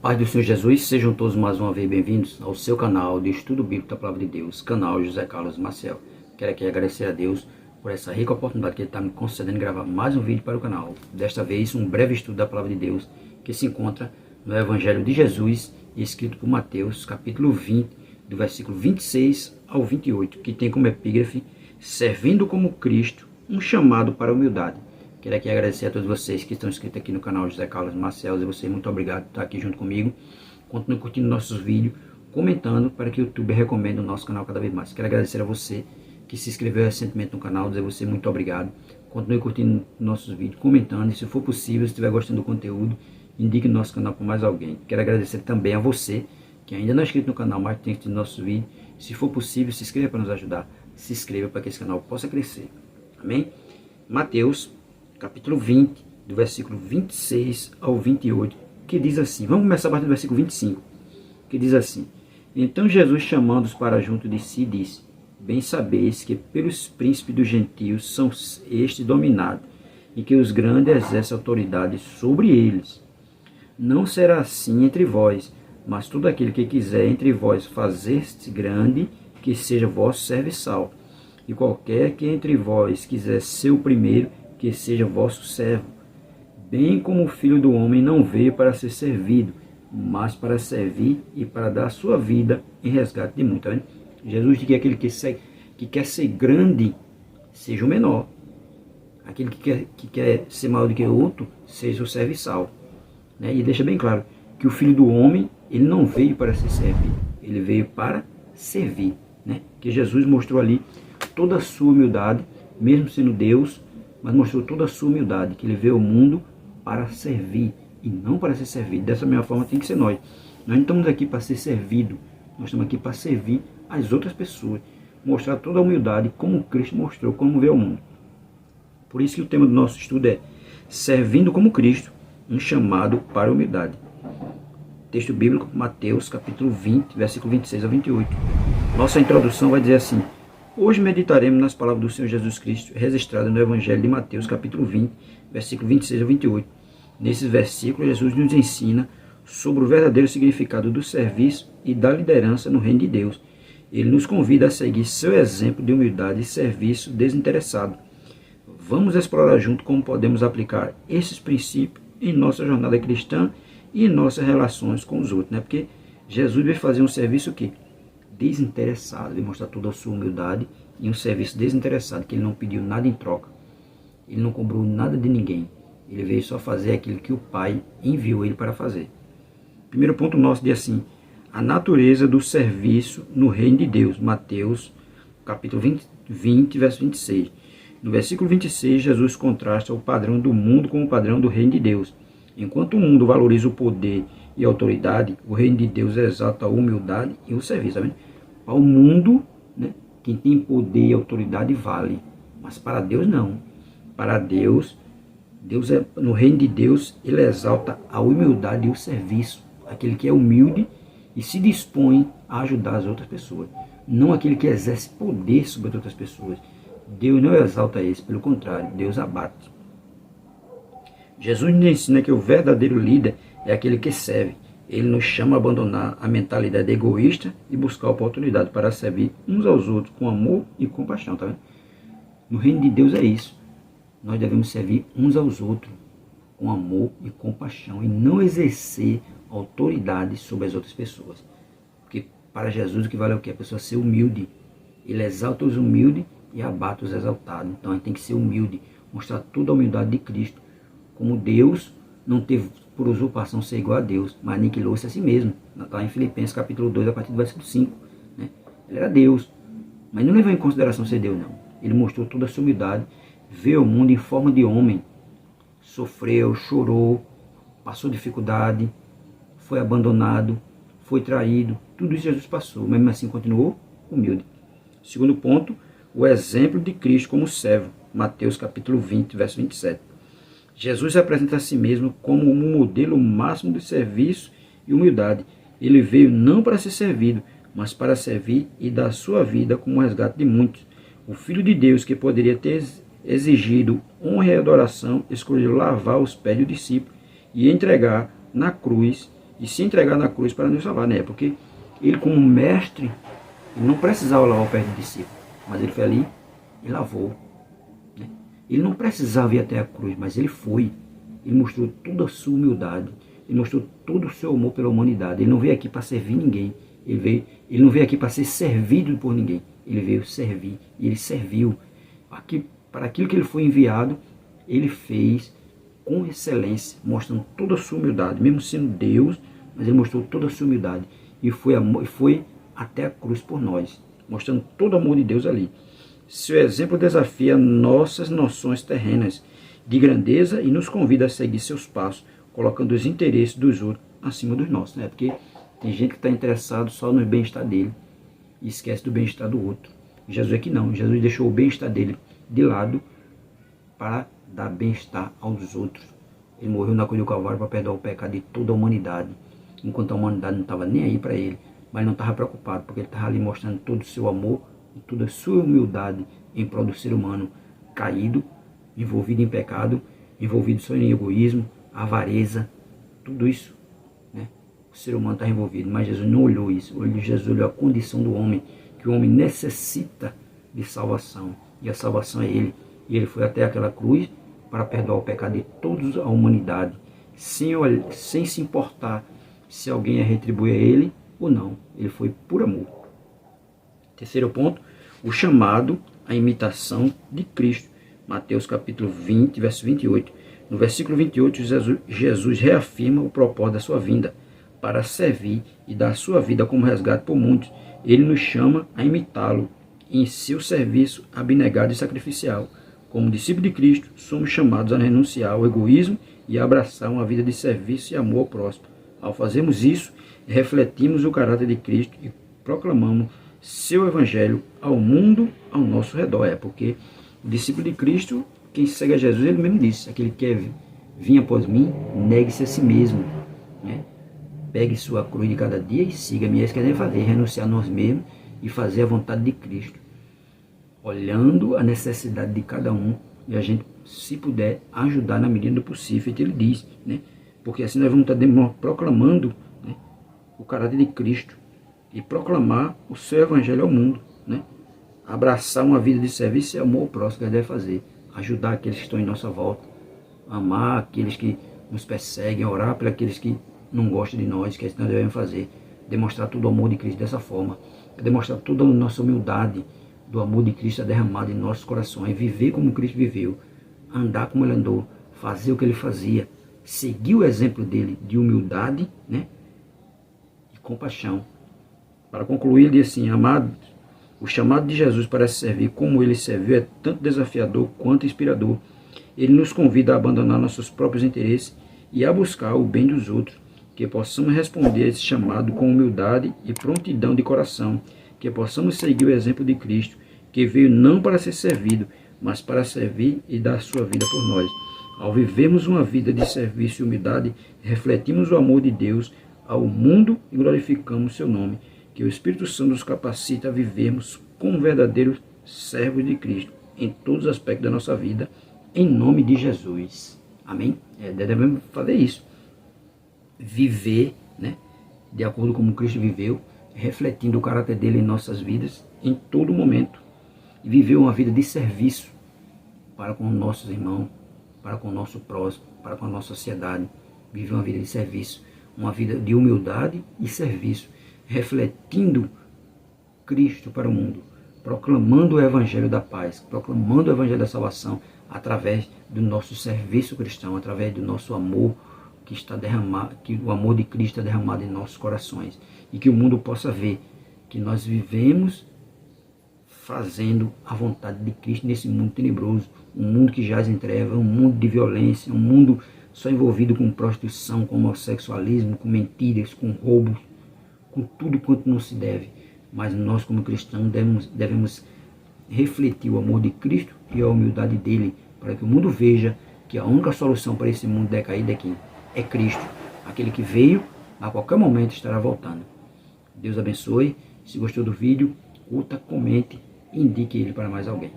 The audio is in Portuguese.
Paz do Senhor Jesus, sejam todos mais uma vez bem-vindos ao seu canal de Estudo Bíblico da Palavra de Deus, canal José Carlos Maciel. Quero aqui agradecer a Deus por essa rica oportunidade que Ele está me concedendo de gravar mais um vídeo para o canal. Desta vez, um breve estudo da Palavra de Deus que se encontra no Evangelho de Jesus, escrito por Mateus, capítulo 20, do versículo 26 ao 28, que tem como epígrafe, servindo como Cristo, um chamado para a humildade. Quero aqui agradecer a todos vocês que estão inscritos aqui no canal José Carlos Maciel. E você, muito obrigado por estar aqui junto comigo. Continue curtindo nossos vídeos, comentando para que o YouTube recomende o nosso canal cada vez mais. Quero agradecer a você que se inscreveu recentemente no canal, dizer a você muito obrigado. Continue curtindo nossos vídeos, comentando, e se for possível, se estiver gostando do conteúdo, indique o nosso canal para mais alguém. Quero agradecer também a você que ainda não é inscrito no canal, mas tem assistido nossos vídeos. Se for possível, se inscreva para nos ajudar. Se inscreva para que esse canal possa crescer. Amém? Mateus, capítulo 20, do versículo 26 ao 28, que diz assim. Vamos começar a partir do versículo 25, que diz assim. Então Jesus, chamando-os para junto de si, disse: Bem sabeis que pelos príncipes dos gentios são estes dominados, e que os grandes exercem autoridade sobre eles. Não será assim entre vós, mas todo aquele que quiser entre vós fazer-se grande, que seja vosso serviçal. E qualquer que entre vós quiser ser o primeiro, que seja vosso servo. Bem como o Filho do Homem não veio para ser servido, mas para servir e para dar a sua vida em resgate de muitos. Tá vendo? Jesus diz que aquele que quer ser grande, seja o menor. Aquele que quer ser maior do que o outro, seja o serviçal. Né? E deixa bem claro que o Filho do Homem, ele não veio para ser servido, ele veio para servir. Né? Que Jesus mostrou ali toda a sua humildade, mesmo sendo Deus, mas mostrou toda a sua humildade, que ele veio ao mundo para servir e não para ser servido. Dessa mesma forma tem que ser nós. Nós não estamos aqui para ser servido, nós estamos aqui para servir as outras pessoas, mostrar toda a humildade como Cristo mostrou, como veio ao mundo. Por isso que o tema do nosso estudo é servindo como Cristo, um chamado para a humildade. Texto bíblico, Mateus, capítulo 20, versículo 26 a 28. Nossa introdução vai dizer assim: hoje meditaremos nas palavras do Senhor Jesus Cristo, registradas no Evangelho de Mateus, capítulo 20, versículo 26 a 28. Nesses versículos, Jesus nos ensina sobre o verdadeiro significado do serviço e da liderança no reino de Deus. Ele nos convida a seguir seu exemplo de humildade e serviço desinteressado. Vamos explorar junto como podemos aplicar esses princípios em nossa jornada cristã e em nossas relações com os outros. Né? Porque Jesus veio fazer um serviço o quê? Desinteressado, ele mostrar toda a sua humildade e um serviço desinteressado, que ele não pediu nada em troca, ele não cobrou nada de ninguém, ele veio só fazer aquilo que o Pai enviou ele para fazer. Primeiro ponto nosso diz assim: a natureza do serviço no reino de Deus. Mateus capítulo 20, verso 26. No versículo 26, Jesus contrasta o padrão do mundo com o padrão do reino de Deus. Enquanto o mundo valoriza o poder e a autoridade, o reino de Deus exalta a humildade e o serviço. Tá vendo? Para o mundo, né, quem tem poder e autoridade vale, mas para Deus não. Para Deus, no reino de Deus, ele exalta a humildade e o serviço. Aquele que é humilde e se dispõe a ajudar as outras pessoas, não aquele que exerce poder sobre as outras pessoas. Deus não exalta esse, pelo contrário, Deus abate. Jesus nos ensina que o verdadeiro líder é aquele que serve. Ele nos chama a abandonar a mentalidade egoísta e buscar a oportunidade para servir uns aos outros com amor e compaixão. Tá vendo? No reino de Deus é isso. Nós devemos servir uns aos outros com amor e compaixão e não exercer autoridade sobre as outras pessoas. Porque para Jesus o que vale é o quê? A pessoa ser humilde. Ele exalta os humildes e abate os exaltados. Então a gente tem que ser humilde, mostrar toda a humildade de Cristo. Como Deus não teve por usurpação ser igual a Deus, mas aniquilou-se a si mesmo. Está em Filipenses capítulo 2, a partir do versículo 5. Né? Ele era Deus, mas não levou em consideração ser Deus, não. Ele mostrou toda a sua humildade, veio ao mundo em forma de homem, sofreu, chorou, passou dificuldade, foi abandonado, foi traído, tudo isso Jesus passou, mas mesmo assim continuou humilde. Segundo ponto, o exemplo de Cristo como servo, Mateus capítulo 20, verso 27. Jesus apresenta a si mesmo como um modelo máximo de serviço e humildade. Ele veio não para ser servido, mas para servir e dar sua vida como resgate de muitos. O Filho de Deus, que poderia ter exigido honra e adoração, escolheu lavar os pés do discípulo e entregar na cruz e se entregar na cruz para nos salvar, né? Porque ele, como mestre, ele não precisava lavar o pé do discípulo, mas ele foi ali e lavou. Né? Ele não precisava ir até a cruz, mas ele foi. Ele mostrou toda a sua humildade, ele mostrou todo o seu amor pela humanidade. Ele não veio aqui para servir ninguém, ele não veio aqui para ser servido por ninguém, ele veio servir, e ele serviu. Aqui, para aquilo que ele foi enviado, ele fez com excelência, mostrando toda a sua humildade, mesmo sendo Deus, mas ele mostrou toda a sua humildade, e foi até a cruz por nós, mostrando todo o amor de Deus ali. Seu exemplo desafia nossas noções terrenas de grandeza e nos convida a seguir seus passos, colocando os interesses dos outros acima dos nossos, né? Porque tem gente que está interessado só no bem-estar dele e esquece do bem-estar do outro. Jesus aqui não, Jesus deixou o bem-estar dele de lado para dar bem-estar aos outros. Ele morreu na cruz do Calvário para perdoar o pecado de toda a humanidade, enquanto a humanidade não estava nem aí para ele, mas ele não estava preocupado, porque ele estava ali mostrando todo o seu amor e toda a sua humildade em prol do ser humano caído, envolvido em pecado, envolvido só em egoísmo, avareza, tudo isso, né? O ser humano está envolvido, mas Jesus não olhou isso. Jesus olhou a condição do homem, que o homem necessita de salvação, e a salvação é ele. E ele foi até aquela cruz para perdoar o pecado de toda a humanidade, sem se importar se alguém ia retribuir a ele ou não. Ele foi por amor. Terceiro ponto, o chamado à imitação de Cristo. Mateus capítulo 20, verso 28. No versículo 28, Jesus reafirma o propósito da sua vinda, para servir e dar a sua vida como resgate por muitos. Ele nos chama a imitá-lo em seu serviço abnegado e sacrificial. Como discípulos de Cristo, somos chamados a renunciar ao egoísmo e a abraçar uma vida de serviço e amor ao próximo. Ao fazermos isso, refletimos o caráter de Cristo e proclamamos seu evangelho ao mundo ao nosso redor. Porque o discípulo de Cristo, quem segue a Jesus, ele mesmo disse: aquele que quer vir após mim, negue-se a si mesmo, né? Pegue sua cruz de cada dia e siga-me. É isso que deve fazer, renunciar a nós mesmos e fazer a vontade de Cristo, olhando a necessidade de cada um, e a gente, se puder, ajudar na medida do possível, ele diz, né? Porque assim nós vamos estar proclamando, né, o caráter de Cristo e proclamar o seu evangelho ao mundo, né? Abraçar uma vida de serviço e amor ao próximo, que deve fazer, ajudar aqueles que estão em nossa volta, amar aqueles que nos perseguem, orar por aqueles que não gostam de nós, que é isso que nós devemos fazer, demonstrar todo o amor de Cristo dessa forma, demonstrar toda a nossa humildade, do amor de Cristo derramado em nossos corações, viver como Cristo viveu, andar como ele andou, fazer o que ele fazia, seguir o exemplo dele de humildade, né, e compaixão. Para concluir, ele diz assim: amados, o chamado de Jesus para se servir como ele serviu é tanto desafiador quanto inspirador. Ele nos convida a abandonar nossos próprios interesses e a buscar o bem dos outros, que possamos responder a esse chamado com humildade e prontidão de coração, que possamos seguir o exemplo de Cristo, que veio não para ser servido, mas para servir e dar sua vida por nós. Ao vivermos uma vida de serviço e humildade, refletimos o amor de Deus ao mundo e glorificamos seu nome. Que o Espírito Santo nos capacite a vivermos como verdadeiros servos de Cristo em todos os aspectos da nossa vida, em nome de Jesus. Amém? Devemos fazer isso. Viver, né, de acordo com Cristo viveu, refletindo o caráter dele em nossas vidas em todo momento. E viver uma vida de serviço para com nossos irmãos, para com o nosso próximo, para com a nossa sociedade. Viver uma vida de serviço, uma vida de humildade e serviço, refletindo Cristo para o mundo, proclamando o evangelho da paz, proclamando o evangelho da salvação, através do nosso serviço cristão, através do nosso amor que está derramado, que o amor de Cristo é derramado em nossos corações, e que o mundo possa ver que nós vivemos fazendo a vontade de Cristo nesse mundo tenebroso, um mundo que jaz em trevas, um mundo de violência, um mundo só envolvido com prostituição, com homossexualismo, com mentiras, com roubos, com tudo quanto não se deve. Mas nós, como cristãos, devemos refletir o amor de Cristo e a humildade dele, para que o mundo veja que a única solução para esse mundo decaído é quem? É Cristo, aquele que veio, a qualquer momento estará voltando. Deus abençoe. Se gostou do vídeo, curta, comente e indique ele para mais alguém.